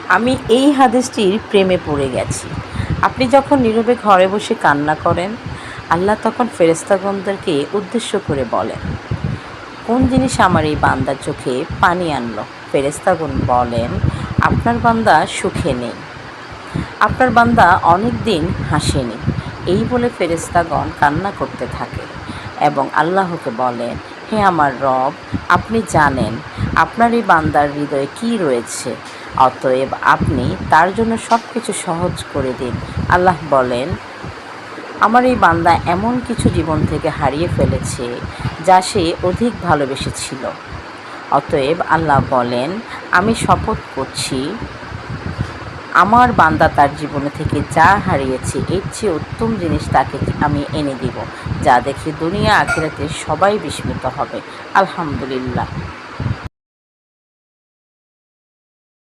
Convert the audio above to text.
আমি এই হাদিসটির প্রেমে পড়ে গেছি। আপনি যখন নীরবে ঘরে বসে কান্না করেন, আল্লাহ তখন ফেরেশতাগণদেরকে উদ্দেশ্য করে বলেন, কোন জিনিস আমার এই বান্দার চোখে পানি আনলো? ফেরেশতাগণ বলেন, আপনার বান্দা সুখে নেই, আপনার বান্দা অনেক দিন হাসেনি। এই বলে ফেরেশতাগণ কান্না করতে থাকে এবং আল্লাহকে বলেন, হে আমার রব, আপনি জানেন আপনার এই বান্দার হৃদয়ে কী রয়েছে, অতএব আপনি তার জন্য সব কিছু সহজ করে দিন। আল্লাহ বলেন, আমার এই বান্দা এমন কিছু জীবন থেকে হারিয়ে ফেলেছে যা সে অধিক ভালোবেসেছিল। অতএব আল্লাহ বলেন, আমি শপথ করছি, আমার বান্দা তার জীবনে থেকে যা হারিয়েছে এর চেয়ে উত্তম জিনিস তাকে আমি এনে দিব, যা দেখে দুনিয়া আখিরাতে সবাই বিস্মিত হবে। আলহামদুলিল্লাহ।